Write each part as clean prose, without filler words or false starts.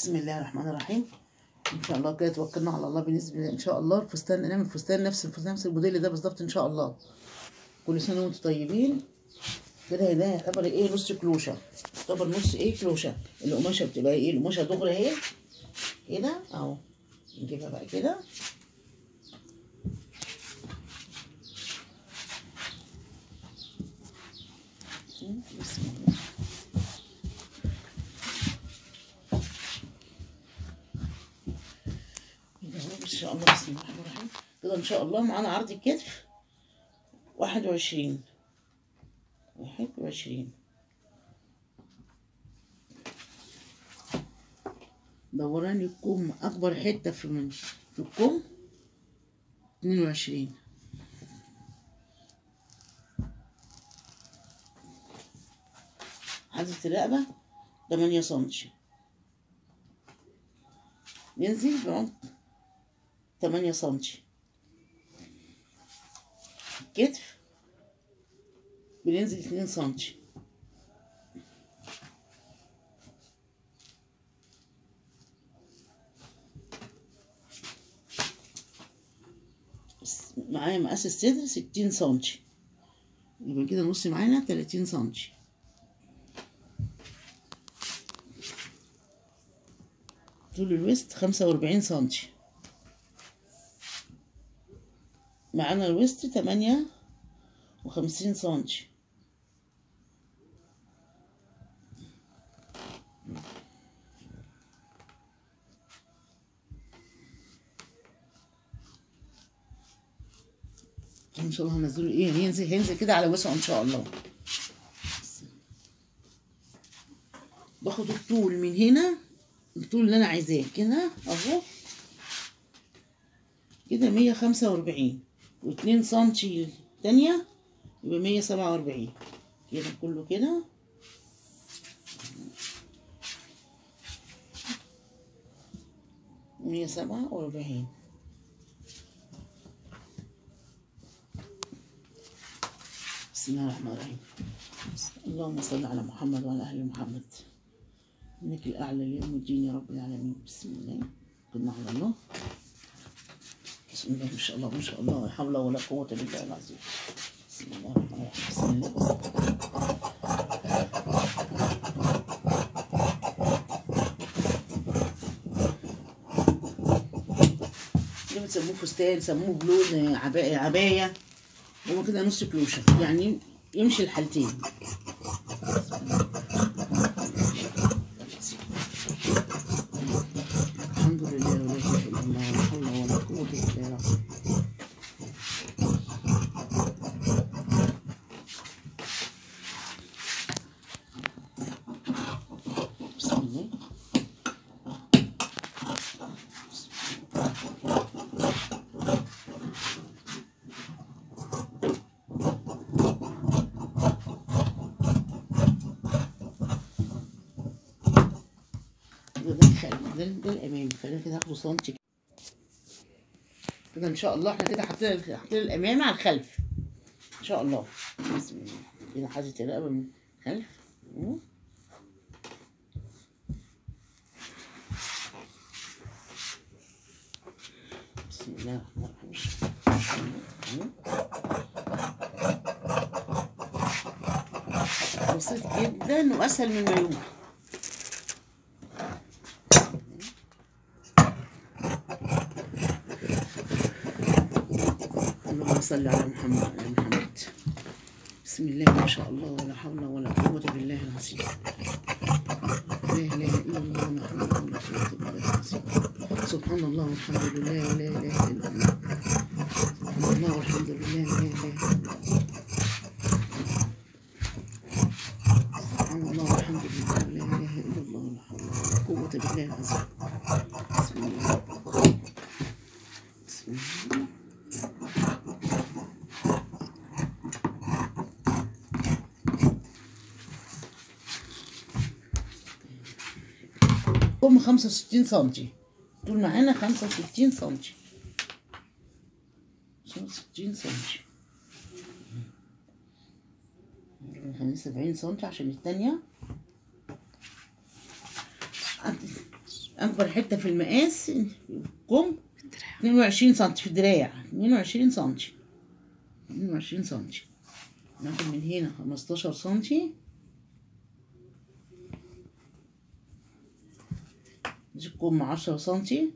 بسم الله الرحمن الرحيم. ان شاء الله كده توكلنا على الله. بالنسبه ان شاء الله الفستان، نعمل فستان نفس الموديل ده بالظبط ان شاء الله. كل سنه وانتم طيبين. كده ده يعتبر ايه، نص كلوشه، يعتبر نص ايه كلوشه. القماشه بتبقى ايه، القماشه دغري اهي كده اهو. نجيبها بقى كده بسم الله. ان شاء الله بسم الله الرحمن الرحيم. كده ان شاء الله معانا عرض الكتف 21 دوران الكم، اكبر حته في الكم 22. حدة الرقبة 8 سنتي، ننزل بعمق 8 سنتي. الكتف بننزل 2 سنتي. معايا مقاس الصدر 60 سنتي، يبقى كده نص معانا 30 سنتي. طول الوسط 45 سنتي، معانا الوسط 58 سنتي. ان شاء الله هنزله ايه، هينزل كده على وسعه ان شاء الله. باخد الطول من هنا، الطول اللي انا عايزاه كده اهو كده 145 و2 سنتي التانية، يبقى 147 كده كله كده. مية سبعة وأربعين. بسم الله الرحمن الرحيم. اللهم صل على محمد وعلى أهل محمد، إنك الأعلى ليوم الدين يا رب العالمين. بسم الله، كنا على الله. بسم الله ما شاء الله ما شاء الله، لا حول ولا قوة إلا بالله العظيم. بسم الله الرحمن الرحيم. بسم الله. ده بتسموه فستان، سموه بلون، عباية. هو كده نص كلوشة، يعني يمشي الحالتين. الحمد لله ولا اله الا الله ولا حول ولا قوة الا بالله. بسم الله. ده الامام، فانا كده هاخده سنتي كده ان شاء الله. احنا كده حاطين الامامي على الخلف ان شاء الله. بسم الله. كده حاطط الرقبه من الخلف. بسم الله الرحمن الرحيم. بسيط جدا واسهل من ما يمكن. اللهم صل على محمد وعلى محمد. بسم الله ما شاء الله ولا حول ولا قوة بالله العظيم. لا اله الا الله ولا حول ولا قوة بالله العظيم. سبحان الله والحمد لله ولا اله الا الله. سبحان الله والحمد لله ولا اله الا الله. سبحان الله والحمد لله ولا اله الا الله ولا حول ولا قوة بالله العظيم. بسم الله. بسم الله. كم 65 سنتي، طول معانا 65 سنتي. 65 سنتي، 70 سنتي عشان التانية. اكبر حته في المقاس كم 22 سنتي في الدراع، 22 سنتي، 22 سنتي. ناخد من هنا 15 سنتي، دي الكم 10 سنتي،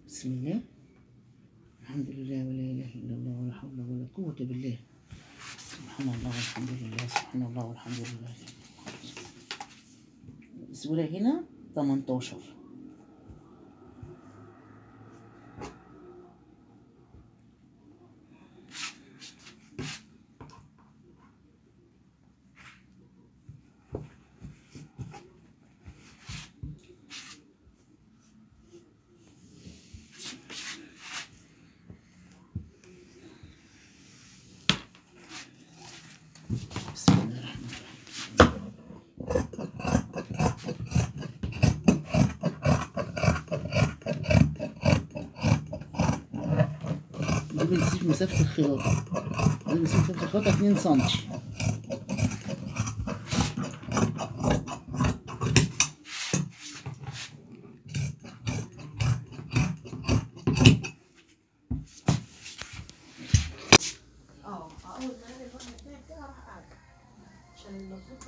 بسم الله، الحمد لله ولا اله الا الله ولا حول ولا قوه بالله، سبحان الله والحمد لله، سبحان الله والحمد لله. السهوله هنا 18. بسم الله الرحمن الرحيم. دي بنسيب مسافة الخياطة، دي بنسيب مسافة الخياطة 2 سنتي. أول ما ألاقي الفرن بتاعي كده أروح قاعدة عشان المفروض